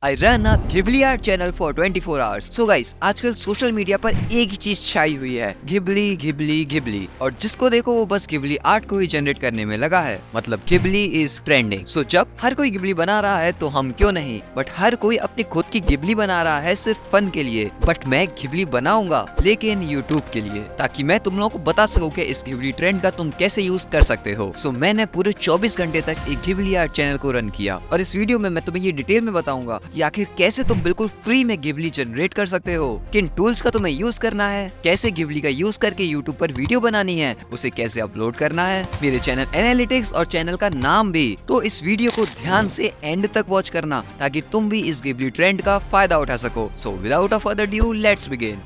I run a Ghibli art channel for 24 hours. So guys, आजकल social media पर एक ही चीज छाई हुई है, घिबली घिबली घिबली, और जिसको देखो वो बस घिबली आर्ट को ही जनरेट करने में लगा है। मतलब घिबली इज ट्रेंडिंग। सो जब हर कोई घिबली बना रहा है तो हम क्यों नहीं, बट हर कोई अपनी खुद की घिबली बना रहा है सिर्फ फन के लिए। बट मैं घिबली बनाऊंगा लेकिन यूट्यूब के लिए, ताकि मैं तुम लोगों को बता सकूं कि इस घिबली ट्रेंड का तुम कैसे यूज कर सकते हो। सो मैंने पूरे 24 घंटे तक एक घिबली आर्ट चैनल को रन किया और इस वीडियो में मैं तुम्हें ये डिटेल में बताऊंगा या आखिर कैसे तुम बिल्कुल फ्री में घिबली जनरेट कर सकते हो, किन टूल्स का तुम्हें यूज करना है, कैसे घिबली का यूज करके यूट्यूब पर वीडियो बनानी है, उसे कैसे अपलोड करना है, मेरे चैनल एनालिटिक्स और चैनल का नाम भी। तो इस वीडियो को ध्यान से एंड तक वॉच करना ताकि तुम भी इस घिबली ट्रेंड का फायदा उठा सको। So without a further due let's begin.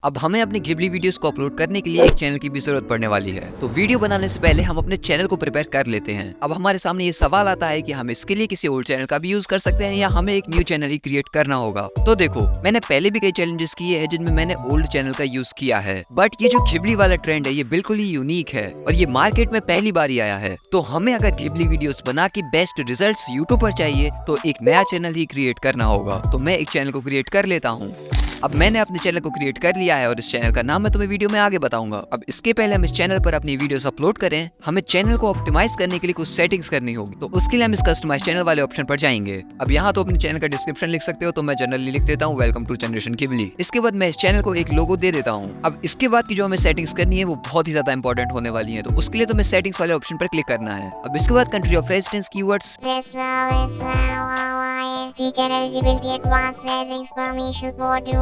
अब हमें अपनी घिबली वीडियोस को अपलोड करने के लिए एक चैनल की भी जरूरत पड़ने वाली है। तो वीडियो बनाने से पहले हम अपने चैनल को प्रिपेयर कर लेते हैं। अब हमारे सामने ये सवाल आता है कि हम इसके लिए किसी ओल्ड चैनल का भी यूज कर सकते हैं या हमें एक न्यू चैनल ही क्रिएट करना होगा। तो देखो, मैंने पहले भी कई चैलेंजेस किए हैं जिनमें मैंने ओल्ड चैनल का यूज किया है, बट ये जो घिबली वाला ट्रेंड है ये बिल्कुल ही यूनिक है और ये मार्केट में पहली बार ही आया है। तो हमें अगर घिबली वीडियोस बना के बेस्ट रिजल्ट्स यूट्यूब पर चाहिए तो एक नया चैनल ही क्रिएट करना होगा। तो मैं एक चैनल को क्रिएट कर लेता हूँ। अब मैंने अपने चैनल को क्रिएट कर लिया है और इस चैनल का नाम मैं तुम्हें वीडियो में आगे बताऊंगा। अब इसके पहले हम इस चैनल पर अपनी वीडियोस अपलोड करें, हमें चैनल को ऑप्टिमाइज करने के लिए कुछ सेटिंग्स करनी होगी। तो उसके लिए हम इस कस्टमाइज चैनल वाले ऑप्शन पर जाएंगे। अब यहाँ तो अपने चैनल का डिस्क्रिप्शन लिख सकते हो, तो मैं जनरली लिख देता हूँ वेलकम टू जनरेशन घिबली। इसके बाद मैं इस चैनल को एक लोगो दे देता हूँ। अब इसके बाद की जो हमें सेटिंग्स करनी है वो बहुत ही ज्यादा इंपॉर्टेंट होने वाली है, तो उसके लिए तुम्हें सेटिंग्स वाले ऑप्शन पर क्लिक करना है। अब इसके बाद कंट्री ऑफ रेजिडेंस कीवर्ड्स,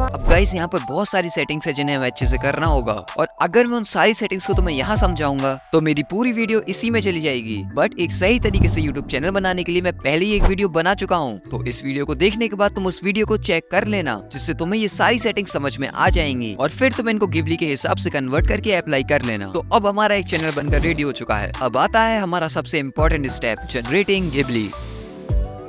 अब गाइस यहाँ पर बहुत सारी सेटिंग्स है जिन्हें हमें अच्छे से करना होगा, और अगर मैं उन सारी सेटिंग्स को तुम्हें यहाँ समझाऊंगा तो मेरी पूरी वीडियो इसी में चली जाएगी। बट एक सही तरीके से यूट्यूब चैनल बनाने के लिए मैं पहले ही एक वीडियो बना चुका हूँ, तो इस वीडियो को देखने के बाद तुम उस वीडियो को चेक कर लेना, जिससे तुम्हें ये सारी सेटिंग्स समझ में आ जाएंगी और फिर तुम इनको घिबली के हिसाब से कन्वर्ट करके अप्लाई कर लेना। तो अब हमारा एक चैनल बनकर रेडी हो चुका है। अब आता है हमारा सबसे इम्पोर्टेंट स्टेप, जनरेटिंग घिबली।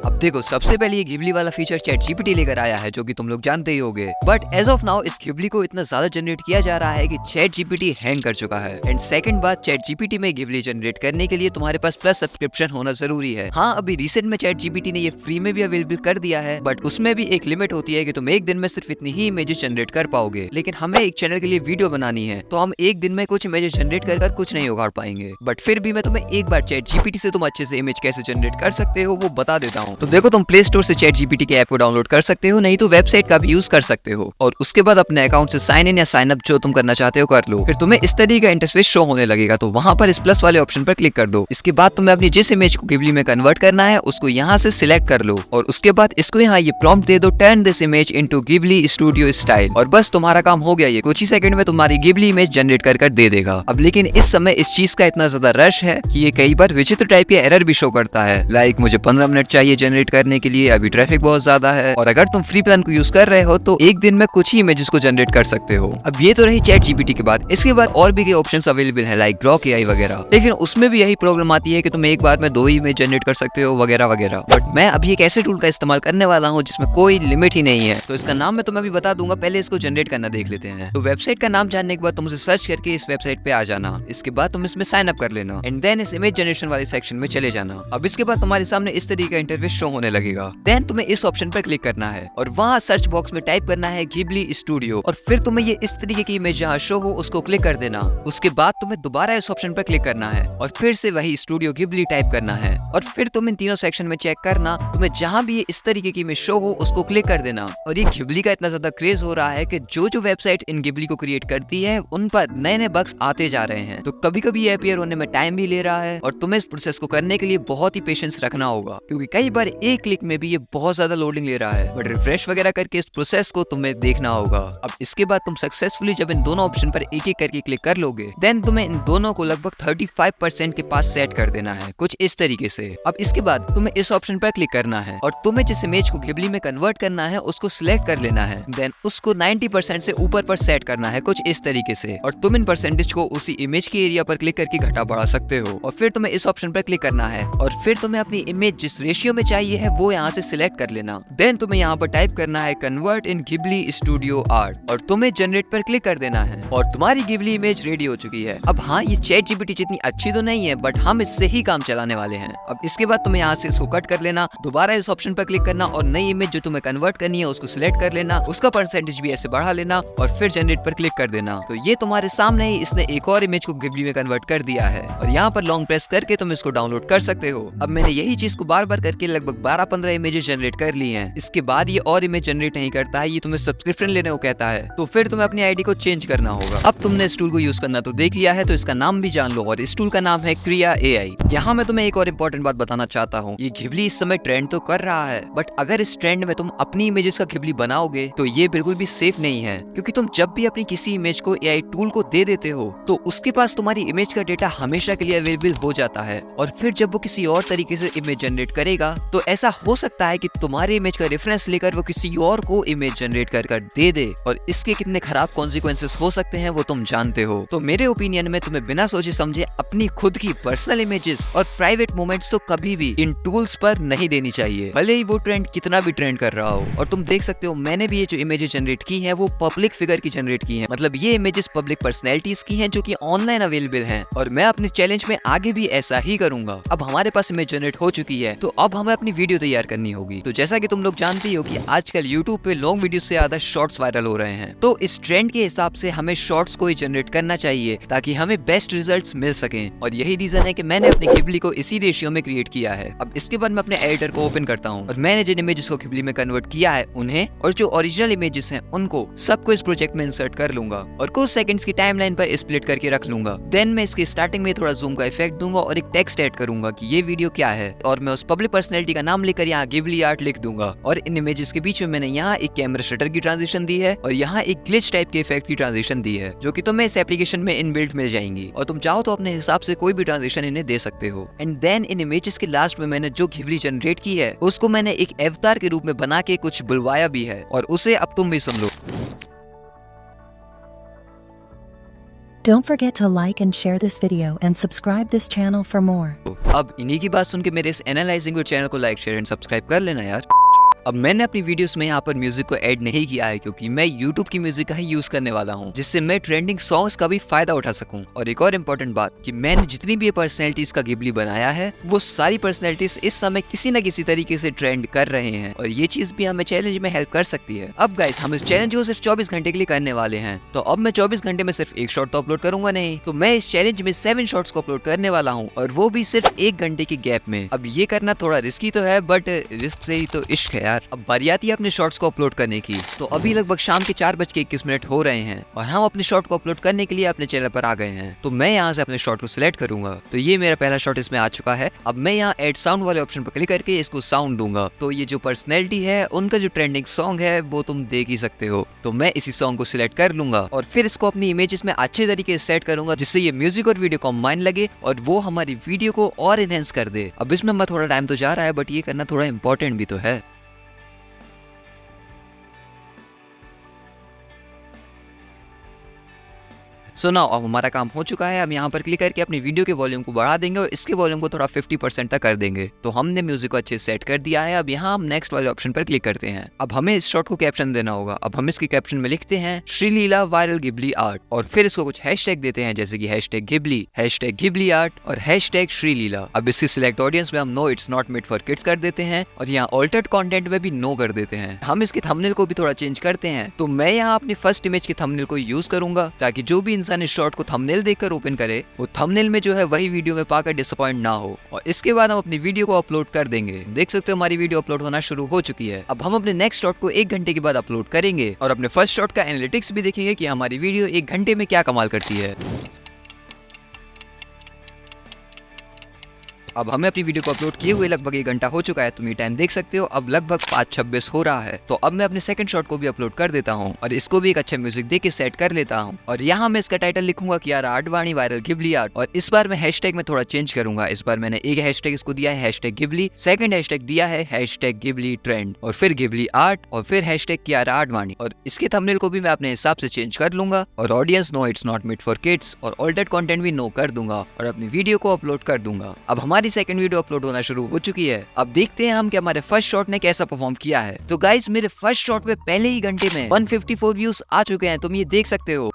अब देखो, सबसे पहले ये घिबली वाला फीचर चैट जीपीटी लेकर आया है, जो कि तुम लोग जानते ही होगे। बट एज ऑफ नाउ इस घिबली को इतना ज्यादा जनरेट किया जा रहा है कि चैट जीपीटी हैंग कर चुका है। एंड सेकंड बात, चैट जीपीटी में घिबली जनरेट करने के लिए तुम्हारे पास प्लस सब्सक्रिप्शन होना जरूरी है। हाँ, अभी रिसेंट में चैट जीपीटी ने ये फ्री में भी अवेलेबल कर दिया है, बट उसमें भी एक लिमिट होती है कि तुम एक दिन में सिर्फ इतनी ही इमेजेस जनरेट कर पाओगे। लेकिन हमें एक चैनल के लिए वीडियो बनानी है, तो हम एक दिन में कुछ इमेजेस जनरेट कर कुछ नहीं उगाड़ पाएंगे। बट फिर भी मैं तुम्हें एक बार चैट जीपीटी से तुम अच्छे से इमेज कैसे जनरेट कर सकते हो वो बता देता हूँ। तो देखो, तुम प्ले स्टोर से चैट जीपीटी के ऐप को डाउनलोड कर सकते हो, नहीं तो वेबसाइट का भी यूज कर सकते हो, और उसके बाद अपने अकाउंट से साइन इन या साइन अप जो तुम करना चाहते हो कर लो। फिर तुम्हें इस तरीके का इंटरफेस शो होने लगेगा, तो वहां पर इस प्लस वाले ऑप्शन पर क्लिक कर दो। इसके बाद तुम्हें अपनी जिस इमेज को घिबली में कन्वर्ट करना है उसको यहाँ से सिलेक्ट कर लो, और उसके बाद इसको यहाँ ये प्रॉम्प्ट दे दो, turn this image into Ghibli studio style, और बस तुम्हारा काम हो गया। ये कुछ ही सेकंड में तुम्हारी घिबली इमेज जनरेट कर दे देगा। अब लेकिन इस समय इस चीज का इतना ज्यादा रश है कि ये कई बार विचित्र टाइप के एरर भी शो करता है, लाइक मुझे 15 मिनट चाहिए जनरेट करने के लिए, अभी ट्रैफिक बहुत ज्यादा है, और अगर तुम फ्री प्लान को यूज कर रहे हो तो एक दिन में कुछ ही इमेजेस को जनरेट कर सकते हो। अब ये तो रही चैट जीपीटी के बाद। इसके बाद और भी कई ऑप्शंस अवेलेबल है, लाइक ग्रॉक एआई वगैरह, लेकिन उसमें भी यही प्रॉब्लम आती है कि तुम एक बार में 2 ही इमेज जनरेट कर सकते हो वगैरह वगैरह। बट मैं अभी एक ऐसे टूल का इस्तेमाल करने वाला हूँ जिसमें कोई लिमिट ही नहीं है, तो इसका नाम मैं तुम्हें अभी बता दूंगा, पहले इसको जनरेट करना देख लेते हैं। तो वेबसाइट का नाम जानने के बाद तुम उसे सर्च करके इस वेबसाइट पे आ जाना। इसके बाद तुम इसमें साइन अप कर लेना एंड देन इस इमेज जनरेशन वाले सेक्शन में चले जाना। अब इसके बाद तुम्हारे सामने इस तरीके का इंटरफेस शो होने लगेगा। देन तुम्हें इस ऑप्शन पर क्लिक करना है और वहाँ सर्च बॉक्स में टाइप करना है घिबली स्टूडियो, और फिर तुम्हें ये इस तरीके की इमेज जहाँ शो हो उसको क्लिक कर देना। उसके बाद तुम्हें दोबारा इस ऑप्शन पर क्लिक करना है और फिर से वही स्टूडियो घिबली टाइप करना है, और फिर तुम इन तीनों सेक्शन में चेक करना, तुम्हें जहाँ भी ये इस तरीके की इमेज शो हो उसको क्लिक कर देना। और ये घिबली का इतना ज्यादा क्रेज हो रहा है कि जो वेबसाइट इन घिबली को क्रिएट करती है उन पर नए नए बग्स आते जा रहे हैं, तो कभी कभी ये अपीयर होने में टाइम भी ले रहा है, और तुम्हें इस प्रोसेस को करने के लिए बहुत ही पेशेंस रखना होगा, क्योंकि कई बार एक क्लिक में भी ये बहुत ज्यादा लोडिंग ले रहा है। बट रिफ्रेश वगैरह करके इस प्रोसेस को तुम्हें देखना होगा। अब इसके बाद तुम सक्सेसफुली जब इन दोनों ऑप्शन पर एक एक करके क्लिक कर लोगे, देन तुम्हें इन दोनों को लगभग 35% के पास सेट कर देना है, कुछ इस तरीके से। अब इसके बाद तुम्हें इस ऑप्शन पर क्लिक करना है और तुम्हें जिस इमेज को घिबली में कन्वर्ट करना है उसको सिलेक्ट कर लेना है, देन उसको 90% से ऊपर पर सेट करना है, कुछ इस तरीके से, और तुम इन परसेंटेज को उसी इमेज के एरिया पर क्लिक करके घटा बढ़ा सकते हो। और फिर तुम्हें इस ऑप्शन पर क्लिक करना है और फिर तुम्हें अपनी इमेज जिस रेशियो में चाहिए है वो यहाँ से सिलेक्ट कर लेना। देन तुम्हें यहाँ पर टाइप करना है convert in Ghibli studio art और तुम्हें जनरेट पर क्लिक कर देना है और तुम्हारी गिबली इमेज रेडी हो चुकी है। अब हाँ, ये ChatGPT जितनी अच्छी तो नहीं है बट हम इससे ही काम चलाने वाले हैं। अब इसके बाद तुम्हें यहाँ से इसको कट कर लेना, दोबारा इस ऑप्शन पर क्लिक करना और नई इमेज जो तुम्हें कन्वर्ट करनी है उसको सिलेक्ट कर लेना, उसका परसेंटेज भी ऐसे बढ़ा लेना और फिर जनरेट पर क्लिक कर देना। तो ये तुम्हारे सामने ही इसने एक और इमेज को गिबली में कन्वर्ट कर दिया है और यहाँ पर लॉन्ग प्रेस करके तुम इसको डाउनलोड कर सकते हो। अब मैंने यही चीज को बार बार करके लगभग 12-15 इमेजेस जनरेट कर ली हैं। इसके बाद ये और इमेज जनरेट नहीं करता है, ये तुम्हें सब्सक्रिप्शन लेने को कहता है। तो फिर तुम्हें अपनी आईडी को चेंज करना होगा। अब तुमने इस टूल को यूज करना तो देख लिया है, तो इसका नाम भी जान लो और इस टूल का नाम है क्रिया AI। यहाँ मैं तुम्हें एक और इम्पोर्टेंट बात बताना चाहता हूँ, ये घिबली इस समय ट्रेंड तो कर रहा है बट अगर इस ट्रेंड में तुम अपनी इमेजेस का घिबली बनाओगे तो ये बिल्कुल भी सेफ नहीं है, क्योंकि तुम जब भी अपनी किसी इमेज को AI टूल को दे देते हो तो उसके पास तुम्हारी इमेज का डेटा हमेशा के लिए अवेलेबल हो जाता है और फिर जब वो किसी और तरीके से इमेज जनरेट करेगा तो ऐसा हो सकता है कि तुम्हारे इमेज का रेफरेंस लेकर वो किसी और को इमेज जनरेट कर दे दे और इसके कितने खराब कॉन्सिक्वेंसेस हो सकते हैं वो तुम जानते हो। तो मेरे ओपिनियन में तुम्हें बिना सोचे समझे अपनी खुद की पर्सनल इमेजेस और प्राइवेट मोमेंट्स तो कभी भी इन टूल्स पर नहीं देनी चाहिए, भले ही वो ट्रेंड कितना भी ट्रेंड कर रहा हो। और तुम देख सकते हो मैंने भी ये जो इमेजेस जनरेट की है वो पब्लिक फिगर की जनरेट की है, मतलब ये इमेजेस पब्लिक पर्सनैलिटीज की हैं जो कि ऑनलाइन अवेलेबल हैं और मैं अपने चैलेंज में आगे भी ऐसा ही करूंगा। अब हमारे पास इमेज जनरेट हो चुकी है तो अब हमें अपनी वीडियो तैयार करनी होगी। तो जैसा कि तुम लोग जानते हो कि आजकल यूट्यूब पे लॉन्ग वीडियो से ज्यादा शॉर्ट्स वायरल हो रहे हैं, तो इस ट्रेंड के हिसाब से हमें शॉर्ट्स को ही जनरेट करना चाहिए ताकि हमें बेस्ट रिजल्ट्स मिल सकें। और यही रीजन है कि मैंने अपनी घिबली को इसी रेशियो में क्रिएट किया है। अब इसके बाद मैं अपने एडिटर को ओपन करता हूँ और मैंने जिन इमेजेस को घिबली में कन्वर्ट किया है उन्हें और जो ओरिजिनल इमेजेस हैं उनको सबको इस प्रोजेक्ट में इंसर्ट कर लूंगा और कुछ सेकंड्स की टाइमलाइन पर स्प्लिट करके रख लूंगा। देन मैं इसके स्टार्टिंग में थोड़ा जूम का इफेक्ट दूंगा और एक टेक्स्ट ऐड करूंगा कि ये वीडियो क्या है और मैं उस पब्लिक पर्सनैलिटी का नाम लेकर यहाँ घिबली आर्ट लिख दूंगा और इन इमेजेस के बीच में मैंने यहाँ एक कैमरा शटर की ट्रांजिशन दी है और यहाँ एक ग्लिच टाइप के इफेक्ट की ट्रांजिशन दी है जो कि तुम्हें इस एप्लीकेशन में इनबिल्ट मिल जाएंगी और तुम चाहो तो अपने हिसाब से कोई भी ट्रांजिशन इन्हें दे सकते हो। एंड देन इन इमेजेस के लास्ट में मैंने जो घिबली जनरेट की है उसको मैंने एक अवतार के रूप में बना के कुछ बुलवाया भी है और उसे अब तुम भी सुन लो। Don't forget to like and share this video and subscribe this channel for more. अब इन्हीं की बात सुन के मेरे इस एनालाइजिंग चैनल को लाइक शेयर एंड सब्सक्राइब कर लेना यार। अब मैंने अपनी वीडियोस में यहाँ पर म्यूजिक को ऐड नहीं किया है क्योंकि मैं YouTube की म्यूजिक का ही यूज करने वाला हूँ जिससे मैं ट्रेंडिंग सॉन्ग्स का भी फायदा उठा सकूं। और एक और इम्पोर्टेंट बात कि मैंने जितनी भी पर्सनैलिटीज का घिबली बनाया है वो सारी पर्सनैलिटीज इस समय किसी न किसी तरीके से ट्रेंड कर रहे हैं और ये चीज भी हमें चैलेंज में हेल्प कर सकती है। अब गाइस हम इस चैलेंज को सिर्फ 24 घंटे के लिए करने वाले हैं, तो अब मैं 24 घंटे में सिर्फ एक शॉट तो अपलोड करूंगा नहीं, तो मैं इस चैलेंज में 7 शॉट्स को अपलोड करने वाला हूँ और वो भी सिर्फ 1 घंटे के गैप में। अब ये करना थोड़ा रिस्की तो है बट रिस्क से ही तो इश्क है यार। अब बारी आती है अपने शॉर्ट्स को अपलोड करने की। तो अभी लगभग शाम के 4:21 हो रहे हैं और हम अपने शॉर्ट को अपलोड करने के लिए अपने चैनल पर आ गए हैं। तो मैं यहाँ से अपने शॉर्ट को सिलेक्ट करूंगा, तो ये मेरा पहला शॉर्ट इसमें आ चुका है। अब मैं यहाँ एड साउंड वाले ऑप्शन पर क्लिक करके इसको साउंड दूंगा, तो ये जो पर्सनैलिटी है उनका जो ट्रेंडिंग सॉन्ग है वो तुम देख ही सकते हो। तो मैं इसी सॉन्ग को सिलेक्ट कर लूंगा और फिर इसको अपनी इमेजेस में अच्छे तरीके से सेट करूंगा जिससे ये म्यूजिक और वीडियो कॉम्बाइन लगे और वो हमारी वीडियो को और एनहेंस कर दे। अब इसमें मैं थोड़ा टाइम तो जा रहा है बट ये करना थोड़ा इंपॉर्टेंट भी तो है। सो नाउ अब हमारा काम हो चुका है। अब यहाँ पर क्लिक करके अपनी वीडियो के वॉल्यूम को बढ़ा देंगे और इसके वॉल्यूम को थोड़ा 50% तक कर देंगे। तो हमने म्यूजिक को अच्छे से सेट कर दिया है। अब यहाँ हम नेक्स्ट वाले ऑप्शन पर क्लिक करते हैं। अब हमें इस शॉट को कैप्शन देना होगा। अब हम इसके कैप्शन में लिखते हैं श्रीलीला वायरल घिबली आर्ट और फिर इसको कुछ हैशटैग देते हैं जैसे कि #घिबली आर्ट और #श्रीलीला। अब इसकी सिलेक्ट ऑडियंस में हम no it's not made for kids कर देते हैं और यहाँ ऑल्टर्ड कंटेंट में भी नो कर देते हैं। हम इसके थंबनेल को भी थोड़ा चेंज करते हैं। तो मैं यहाँ अपनी फर्स्ट इमेज के थंबनेल को यूज करूंगा ताकि जो भी इंसान इस शॉट को थंबनेल देखकर ओपन करे वो थंबनेल में जो है वही वीडियो में पाकर डिसअपॉइंट ना हो। और इसके बाद हम अपनी वीडियो को अपलोड कर देंगे। देख सकते हो हमारी वीडियो अपलोड होना शुरू हो चुकी है। अब हम अपने नेक्स्ट शॉट को 1 घंटे के बाद अपलोड करेंगे और अपने फर्स्ट शॉट का एनालिटिक्स भी देखेंगे कि हमारी वीडियो 1 घंटे में क्या कमाल करती है। अब हमें अपनी वीडियो को अपलोड किए हुए लगभग 1 घंटा हो चुका है। तुम ये टाइम देख सकते हो, अब लगभग 5:26 हो रहा है। तो अब मैं अपने सेकंड शॉट को भी अपलोड कर देता हूँ और इसको भी एक अच्छा म्यूजिक दे के सेट कर लेता हूँ। और यहाँ मैं इसका टाइटल लिखूंगा Kiara Advani viral Ghibli art और इस बार मैं हैशटैग में थोड़ा चेंज करूंगा। इस बार मैंने एक हैशटैग इसको दिया है #घिबली, सेकंड हैशटैग दिया है #घिबली ट्रेंड और फिर घिबली आर्ट और फिर #कियारा आडवाणी। और इसके थंबनेल को भी मैं अपने हिसाब से चेंज कर लूंगा और audience no it's not made for kids और ऑल्टर्ड कंटेंट भी नो कर दूंगा और अपनी वीडियो को अपलोड कर दूंगा। अब हमारी हमारी सेकंड वीडियो अपलोड होना शुरू हो चुकी है। अब देखते हैं हम कि हमारे फर्स्ट शॉट ने कैसा परफॉर्म किया है। तो गाइस मेरे फर्स्ट शॉट पे पहले ही घंटे में 154 व्यूज आ चुके हैं, तुम ये देख सकते हो।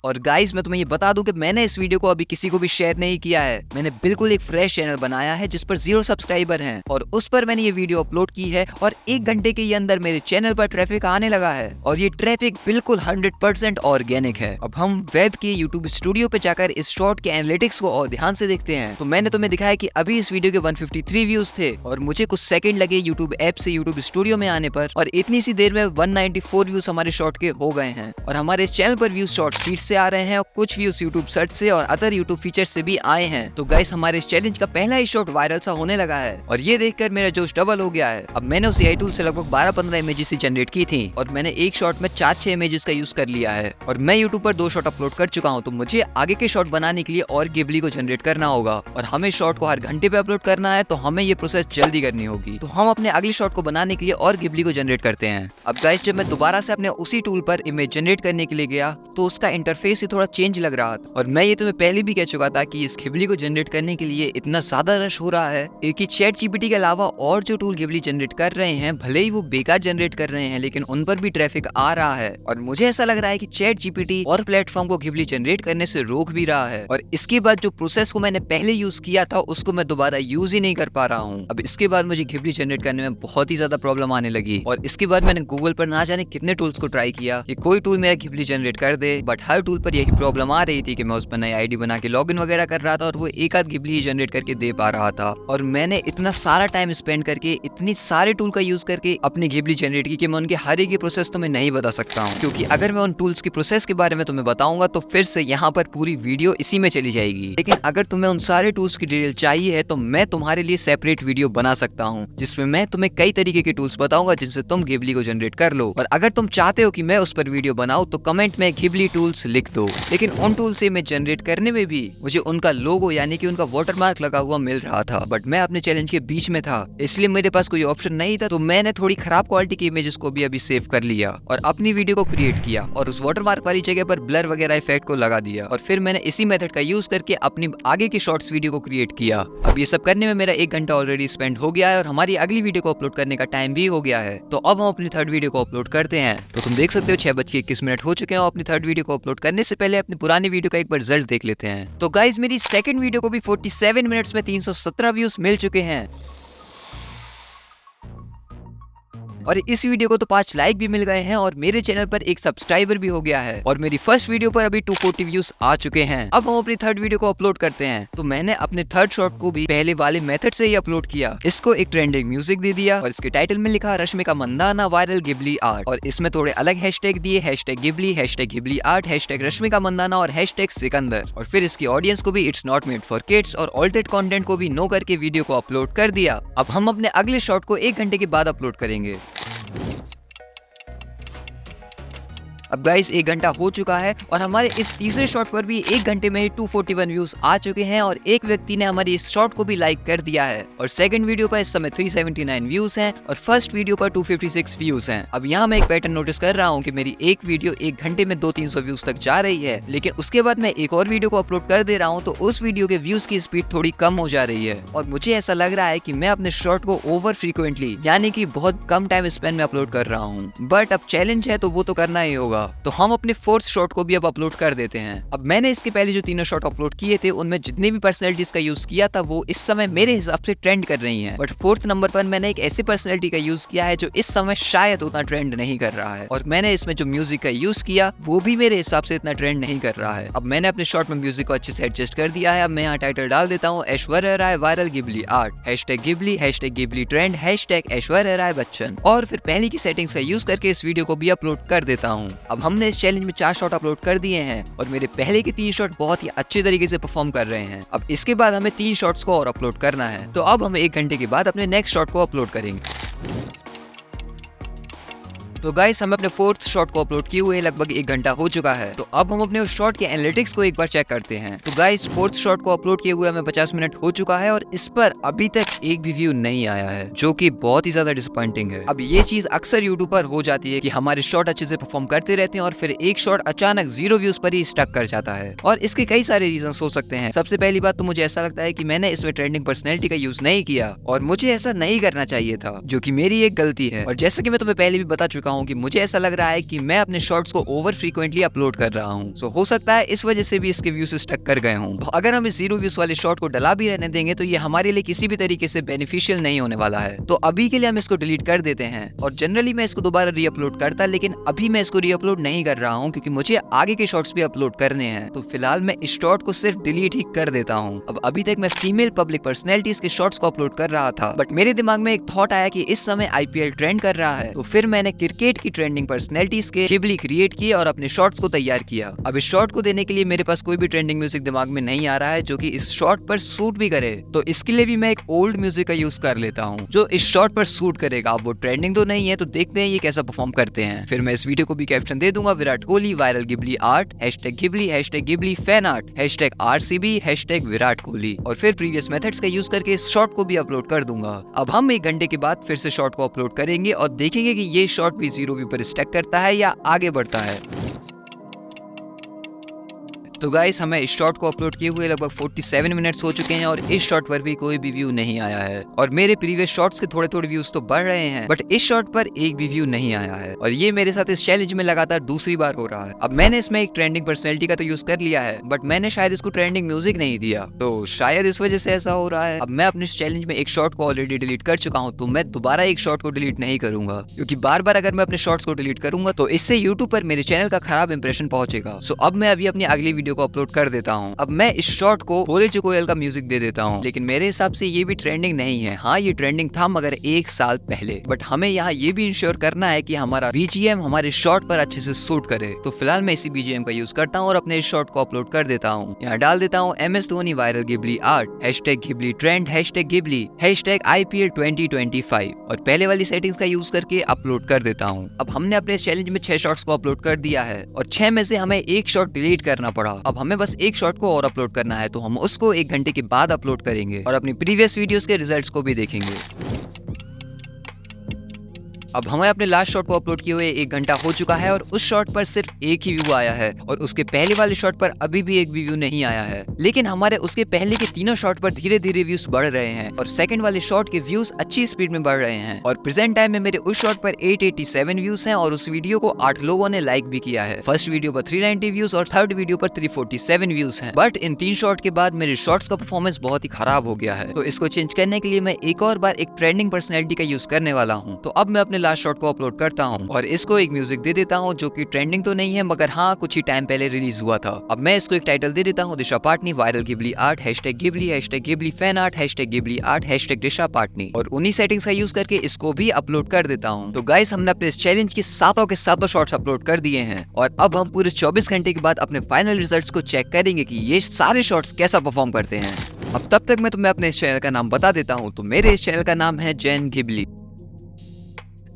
और गाइस मैं तुम्हें ये बता दूं कि मैंने इस वीडियो को अभी किसी को भी शेयर नहीं किया है। मैंने बिल्कुल एक फ्रेश चैनल बनाया है जिस पर 0 सब्सक्राइबर हैं और उस पर मैंने ये वीडियो अपलोड की है और 1 घंटे के अंदर मेरे चैनल पर ट्रैफिक आने लगा है और ये ट्रैफिक बिल्कुल 100% ऑर्गेनिक है। अब हम वेब के यूट्यूब स्टूडियो पे जाकर इस शॉर्ट के एनालिटिक्स को और ध्यान से देखते हैं। तो मैंने तुम्हें दिखाया कि अभी इस वीडियो के 153 व्यूज थे और मुझे कुछ सेकंड लगे यूट्यूब ऐप से यूट्यूब स्टूडियो में आने पर और इतनी सी देर में 194 व्यूज हमारे शॉर्ट के हो गए हैं। और हमारे इस चैनल पर व्यूज शॉर्ट फीड से आ रहे हैं और कुछ व्यूज यूट्यूब सर्च से और अदर यूट्यूब फीचर से भी आए हैं। तो गाइस हमारे इस चैलेंज का पहला ही शॉट वायरल सा होने लगा है और ये देखकर मेरा जोश डबल हो गया है। अब मैंने उस AI टूल से लगभग 12-15 इमेजेस जनरेट की थी और मैंने एक शॉट में 4-6 इमेजेस का यूज कर लिया है और मैं यूट्यूब पर 2 शॉट अपलोड कर चुका हूँ। तो मुझे आगे के शॉट बनाने के लिए और गिबली को जनरेट करना होगा और हमें शॉट को हर घंटे पे अपलोड करना है, तो हमें ये प्रोसेस जल्दी करनी होगी। तो हम अपने अगले शॉट को बनाने के लिए और गिबली को जनरेट करते हैं। अब गाइस जब मैं दोबारा से अपने उसी टूल पर इमेज जनरेट करने के लिए गया तो उसका इंटरफेस ही थोड़ा चेंज लग रहा था और मैं ये तुम्हें पहले भी कह चुका था कि इस गिबली को जनरेट करने के लिए इतना ज्यादा रश हो रहा है। एक ही चैट जीपीटी के अलावा और जो टूल गिबली जनरेट कर रहे हैं भले ही वो बेकार जनरेट कर रहे हैं लेकिन उन पर भी ट्रैफिक आ रहा है और मुझे ऐसा लग रहा है कि चैट जीपीटी और प्लेटफॉर्म को गिबली जनरेट करने से रोक भी रहा है और इसके बाद जो प्रोसेस को मैंने पहले यूज किया था उसको मैं दोबारा यूज ही नहीं कर पा रहा हूँ। अब इसके बाद मुझे गिबली जनरेट करने में बहुत ही ज्यादा प्रॉब्लम आने लगी और इसके बाद मैंने गूगल पर ना जाने कितने टूल्स को ट्राई किया कि कोई टूल मेरा गिबली जनरेट कर दे, बट हर टूल पर यही प्रॉब्लम आ रही थी कि मैं उस पर नई आईडी बना के लॉगिन वगैरह कर रहा था और वो एक आध गिबली ही जनरेट करके दे पा रहा था। और मैंने इतना सारा टाइम स्पेंड करके इतनी सारे टूल का यूज करके अपनी गिबली जनरेट की कि मैं उनके हर एक की प्रोसेस तुम्हें नहीं बता सकता हूँ, क्योंकि अगर मैं उन टूल्स की प्रोसेस के बारे में तुम्हें बताऊंगा तो फिर से यहाँ पर पूरी वीडियो इसी में चली जाएगी। लेकिन अगर तुम्हें उन सारे टूल्स की डिटेल चाहिए है तो मैं तुम्हारे लिए सेपरेट वीडियो बना सकता हूँ जिसमें मैं तुम्हें कई तरीके के टूल्स बताऊंगा जिनसे तुम गिबली को जनरेट कर लो। और अगर तुम चाहते हो कि मैं उस पर वीडियो बनाऊं तो कमेंट में गिबली टूल्स लिख दो। लेकिन उन टूल से मैं जनरेट करने में भी मुझे उनका लोगो यानी कि उनका वाटरमार्क लगा हुआ मिल रहा था, बट मैं अपने चैलेंज के बीच में था इसलिए मेरे पास कोई ऑप्शन नहीं था। तो मैंने थोड़ी खराब क्वालिटी की इमेजेस को भी अभी सेव कर लिया और अपनी वीडियो को क्रिएट किया और उस वाटरमार्क वाली जगह पर ब्लर वगैरह इफेक्ट को लगा दिया और फिर मैंने इसी मेथड का यूज करके अपनी आगे की शॉर्ट्स वीडियो को क्रिएट किया। अब ये सब करने में मेरा 1 घंटा ऑलरेडी स्पेंड हो गया है और हमारी अगली वीडियो को अपलोड करने का टाइम भी हो गया है। तो अब हम अपनी थर्ड वीडियो को अपलोड करते हैं। तो तुम देख सकते हो 6:21 हो चुके हैं। अपनी थर्ड वीडियो को अपलोड करने से पहले अपनी पुरानी वीडियो का एक बार रिजल्ट देख लेते हैं। तो गाइज मेरी सेकंड वीडियो को भी 47 मिनट्स में 317 व्यूज मिल चुके हैं और इस वीडियो को तो 5 लाइक भी मिल गए हैं और मेरे चैनल पर 1 सब्सक्राइबर भी हो गया है और मेरी फर्स्ट वीडियो पर अभी 240 व्यूज आ चुके हैं। अब हम अपनी थर्ड वीडियो को अपलोड करते हैं। तो मैंने अपने थर्ड शॉट को भी पहले वाले मेथड से ही अपलोड किया। इसको एक ट्रेंडिंग म्यूजिक दे दिया और इसके टाइटल में लिखा Rashmika Mandanna viral Ghibli art और इसमें थोड़े अलग हैशटैग दिए, #गिबली आर्ट, #रश्मिका मंदाना और #सिकंदर। और फिर इसकी ऑडियंस को भी it's not made for kids और ऑल्टर्ड कंटेंट को भी नो करके वीडियो को अपलोड कर दिया। अब हम अपने अगले शॉट को 1 घंटे के बाद अपलोड करेंगे। अब गाइस 1 घंटा हो चुका है और हमारे इस तीसरे शॉट पर भी 1 घंटे में ही 241 व्यूज आ चुके हैं और एक व्यक्ति ने हमारी इस शॉट को भी लाइक कर दिया है और सेकंड वीडियो पर इस समय 379 व्यूज हैं और फर्स्ट वीडियो पर 256 व्यूज हैं। अब यहाँ मैं एक पैटर्न नोटिस कर रहा हूँ कि मेरी एक वीडियो 1 घंटे में 200-300 व्यूज तक जा रही है, लेकिन उसके बाद मैं एक और वीडियो को अपलोड कर दे रहा हूँ तो उस वीडियो के व्यूज की स्पीड थोड़ी कम हो जा रही है और मुझे ऐसा लग रहा है कि मैं अपने शॉट को ओवर फ्रीक्वेंटली यानी कि बहुत कम टाइम स्पेन में अपलोड कर रहा हूँ, बट अब चैलेंज है तो वो तो करना ही होगा। तो हम अपने फोर्थ शॉट को भी अब अपलोड कर देते हैं। अब मैंने इसके पहले जो 3 शॉट अपलोड किए थे उनमें जितने भी पर्सनैलिटीज का यूज किया था वो इस समय मेरे हिसाब से ट्रेंड कर रही हैं, बट 4th नंबर पर मैंने एक ऐसी पर्सनैलिटी का यूज किया है जो इस समय शायद उतना ट्रेंड नहीं कर रहा है और मैंने इसमें जो म्यूजिक का यूज किया वो भी मेरे हिसाब से इतना ट्रेंड नहीं कर रहा है। अब मैंने अपने शॉट में म्यूजिक को अच्छे से एडजस्ट कर दिया है। अब मैं यहाँ टाइटल डाल देता हूँ Aishwarya Rai viral Ghibli art, #Ghibli, #Ghibli trend, #Aishwarya Rai Bachchan और फिर पहले की सेटिंग्स का यूज करके इस वीडियो को भी अपलोड कर देता हूँ। अब हमने इस चैलेंज में 4 शॉट अपलोड कर दिए हैं और मेरे पहले के 3 शॉट बहुत ही अच्छे तरीके से परफॉर्म कर रहे हैं। अब इसके बाद हमें 3 शॉट्स को और अपलोड करना है। तो अब हम 1 घंटे के बाद अपने नेक्स्ट शॉट को अपलोड करेंगे। तो तो गाइस हमें अपने फोर्थ शॉट को अपलोड किए हुए लगभग 1 घंटा हो चुका है। तो अब हम अपने उस शॉट के एनालिटिक्स को एक बार चेक करते हैं। तो गाइस फोर्थ शॉट को अपलोड किए हुए हमें 50 मिनट हो चुका है और इस पर अभी तक एक भी व्यू नहीं आया है, जो कि बहुत ही ज्यादा डिसअपॉइंटिंग है। अब ये चीज अक्सर यूट्यूब पर हो जाती है कि हमारे शॉट अच्छे से परफॉर्म करते रहते हैं और फिर एक शॉट अचानक 0 व्यूज पर ही स्टक कर जाता है। और इसके कई सारे रीजन हो सकते हैं। सबसे पहली बात तो मुझे ऐसा लगता है कि मैंने इसमें ट्रेंडिंग पर्सनैलिटी का यूज नहीं किया और मुझे ऐसा नहीं करना चाहिए था, जो कि मेरी एक गलती है। और जैसे कि मैं तुम्हें पहले भी बता चुका हूँ कि मुझे ऐसा लग रहा है कि मैं अपने शॉट्स को ओवर फ्रीक्वेंटली अपलोड कर रहा हूँ। सो हो सकता है इस वजह से भी इसके व्यूज स्टक कर गए हूँ। अगर हम इस 0 व्यूज वाले शॉट को डला भी रहने देंगे तो ये हमारे लिए किसी भी तरीके से बेनिफिशियल नहीं होने वाला है। तो अभी के लिए हम इसको डिलीट कर देते हैं और जनरली मैं इसको दोबारा रीअपलोड करता, लेकिन अभी मैं इसको रीअपलोड नहीं कर रहा हूँ क्योंकि मुझे आगे के शॉट्स भी अपलोड करने हैं। तो फिलहाल मैं इस शॉट को सिर्फ डिलीट ही कर देता हूँ। अब अभी तक मैं फीमेल पब्लिक पर्सनैलिटीज के शॉट्स को अपलोड कर रहा था, बट मेरे दिमाग में एक थॉट आया कि इस समय IPL ट्रेंड कर रहा है, तो फिर मैंने क्रिकेट की ट्रेंडिंग पर्सनैलिटीज के गिबली क्रिएट किए और अपने शॉट्स को तैयार किया। अब इस शॉट को देने के लिए मेरे पास कोई भी ट्रेंडिंग म्यूजिक दिमाग में नहीं आ रहा है जो कि इस शॉट पर सूट भी करे। तो इसके लिए भी मैं एक ओल्ड म्यूजिक का यूज कर लेता हूँ जो इस शॉट पर सूट करेगा। अब वो ट्रेंडिंग तो नहीं है, तो देखते हैं ये कैसा परफॉर्म करते हैं। फिर मैं इस वीडियो को भी कैप्शन दे दूंगा, Virat Kohli viral Ghibli art, #Ghibli fan art, #RCB, #Virat Kohli, और फिर प्रीवियस मेथड्स का यूज करके इस शॉट को भी अपलोड कर दूंगा। अब हम 1 घंटे के बाद फिर से शॉट को अपलोड करेंगे और देखेंगे कि ये शॉट भी 0 व्यू पर स्टक करता है या आगे बढ़ता है। तो गाइस हमें इस शॉट को अपलोड किए हुए लगभग 47 मिनट्स हो चुके हैं और इस शॉट पर भी कोई भी व्यू नहीं आया है। और मेरे प्रीवियस शॉट्स के थोड़े थोड़े व्यूज तो बढ़ रहे हैं, बट इस शॉट पर एक भी व्यू नहीं आया है। और ये मेरे साथ इस चैलेंज में लगातार दूसरी बार हो रहा है। अब मैंने इसमें एक ट्रेंडिंग पर्सनैलिटी का तो यूज कर लिया है, बट मैंने शायद इसको ट्रेंडिंग म्यूजिक नहीं दिया, तो शायद इस वजह से ऐसा हो रहा है। अब मैं अपने इस चैलेंज में एक शॉट को ऑलरेडी डिलीट कर चुका हूँ, तो मैं दोबारा एक शॉट को डिलीट नहीं करूंगा, क्योंकि बार बार अगर मैं अपने शॉट्स को डिलीट करूंगा तो इससे यूट्यूब पर मेरे चैनल का खराब इंप्रेशन पहुंचेगा। सो अब मैं अभी अपनी अगली वीडियो को अपलोड कर देता हूं। अब मैं इस शॉट को भोले चुकोयल का म्यूजिक दे देता हूं, लेकिन मेरे हिसाब से ये भी ट्रेंडिंग नहीं है। हाँ ये ट्रेंडिंग था मगर 1 साल पहले, बट हमें यहाँ ये भी इंश्योर करना है कि हमारा BGM हमारे शॉट पर अच्छे से सूट करे। तो फिलहाल मैं इसी BGM का यूज करता हूँ और अपने इस शॉट को अपलोड कर देता हूँ। यहाँ डाल देता हूँ MS Dhoni viral Ghibli art, #Ghibli trend, #Ghibli, #IPL 2025 और पहले वाली सेटिंग्स का यूज करके अपलोड कर देता हूँ। अब हमने अपने चैलेंज में 6 शॉट्स को अपलोड कर दिया है और 6 में से हमें 1 शॉट डिलीट करना पड़ा। अब हमें बस 1 शॉट को और अपलोड करना है, तो हम उसको 1 घंटे के बाद अपलोड करेंगे और अपनी प्रीवियस वीडियोस के रिजल्ट्स को भी देखेंगे। अब हमें अपने लास्ट शॉट को अपलोड किए हुए 1 घंटा हो चुका है और उस शॉट पर सिर्फ एक ही व्यू आया है और उसके पहले वाले शॉट पर अभी भी एक भी व्यू नहीं आया है। लेकिन हमारे उसके पहले के तीनों शॉट पर धीरे धीरे व्यूज बढ़ रहे हैं और सेकंड वाले शॉट के व्यूज अच्छी स्पीड में बढ़ रहे हैं। और प्रेजेंट टाइम में मेरे उस शॉट पर 887 व्यूज हैं और उस वीडियो को 8 लोगों ने लाइक भी किया है। फर्स्ट वीडियो पर 390 व्यूज और थर्ड वीडियो पर 347 व्यूज हैं। बट इन 3 शॉट के बाद मेरे शॉट्स का परफॉर्मेंस बहुत ही खराब हो गया है। तो इसको चेंज करने के लिए मैं एक और बार एक ट्रेंडिंग पर्सनैलिटी का यूज करने वाला हूँ। तो अब मैं अपने लास्ट शॉट को अपलोड करता हूं और इसको एक म्यूजिक दे देता हूं जो कि ट्रेंडिंग तो नहीं है मगर हाँ कुछ ही टाइम पहले रिलीज हुआ था। अब मैं इसको एक टाइटल दे देता हूं, Disha Patani viral Ghibli art, #Ghibli, #Ghibli fan art, #Ghibli art, #Disha Patani, और उन्हीं सेटिंग्स का यूज करके इसको भी अपलोड कर देता हूं। तो गाइस हमने अपने इस चैलेंज के सातों के सातों शॉट्स अपलोड कर दिए हैं और अब हम पूरे 24 घंटे के बाद अपने फाइनल रिजल्ट्स को चेक करेंगे कि ये सारे शॉट्स कैसा परफॉर्म करते हैं। अब तब तक मैं तुम्हें अपने इस चैनल का नाम बता देता हूँ। तो मेरे इस चैनल का नाम है जैन गिबली।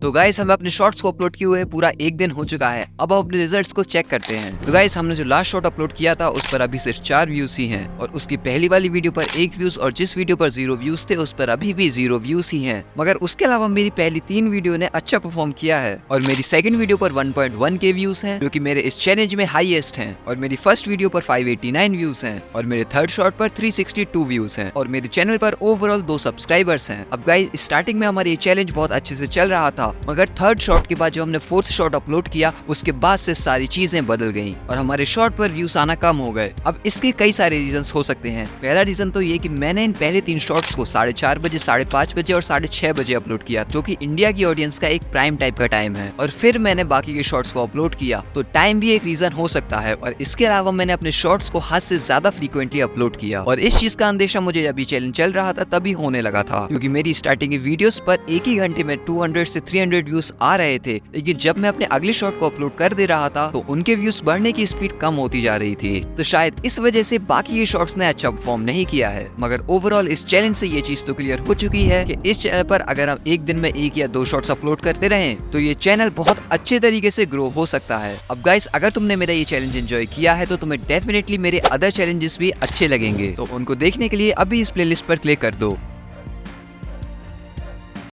तो गाइस हमें अपने शॉट्स को अपलोड किए हुए पूरा 1 दिन हो चुका है। अब हम अपने रिजल्ट्स को चेक करते हैं। तो गाइस हमने जो लास्ट शॉट अपलोड किया था उस पर अभी सिर्फ 4 व्यूज ही हैं और उसकी पहली वाली वीडियो पर 1 व्यूज और जिस वीडियो पर 0 व्यूज थे उस पर अभी भी 0 व्यूज ही हैं। मगर उसके अलावा मेरी पहली 3 वीडियो ने अच्छा परफॉर्म किया है और मेरी सेकंड वीडियो पर 1.1 के व्यूज हैं जो कि मेरे इस चैलेंज में हाईएस्ट हैं, और मेरी फर्स्ट वीडियो पर 589 व्यूज हैं और मेरे थर्ड शॉट पर 362 व्यूज हैं और मेरे चैनल पर ओवरऑल 2 सब्सक्राइबर्स हैं। अब गाइस स्टार्टिंग में हमारी ये चैलेंज बहुत अच्छे से चल रहा था, मगर थर्ड शॉट के बाद जो हमने 4th शॉट अपलोड किया उसके बाद से सारी चीजें बदल गईं और हमारे शॉट पर व्यूज आना कम हो गए। अब इसके कई सारे रीजंस हो सकते हैं। पहला रीजन तो ये कि मैंने इन पहले 3 शॉट्स को 4:30 बजे, 5:30 बजे और 6:30 बजे अपलोड किया, जो कि इंडिया की ऑडियंस का एक प्राइम टाइप का टाइम है, और फिर मैंने बाकी के शॉट्स को अपलोड किया, तो टाइम भी एक रीजन हो सकता है। और इसके अलावा मैंने अपने शॉट्स को हद से ज्यादा फ्रीक्वेंटली अपलोड किया और इस चीज का अंदेशा मुझे अभी चैलेंज चल रहा था तभी होने लगा था, क्योंकि मेरी स्टार्टिंग की वीडियोस पर एक ही घंटे में 200 से 300 व्यूज आ रहे थे, लेकिन जब मैं अपने अगले शॉर्ट को अपलोड कर दे रहा था तो उनके व्यूज बढ़ने की स्पीड कम होती जा रही थी। तो शायद इस वजह से बाकी ये शॉर्ट्स ने अच्छा परफॉर्म नहीं किया है। मगर ओवरऑल इस चैलेंज से ये चीज तो क्लियर हो चुकी है कि इस चैनल पर अगर हम एक दिन में 1 या 2 शॉर्ट्स अपलोड करते रहें तो ये चैनल बहुत अच्छे तरीके से ग्रो हो सकता है। अब गाइस, अगर तुमने मेरा ये चैलेंज एंजॉय किया है तो तुम्हें डेफिनेटली मेरे अदर चैलेंजेस भी अच्छे लगेंगे, तो उनको देखने के लिए अभी इस प्लेलिस्ट पर क्लिक कर दो।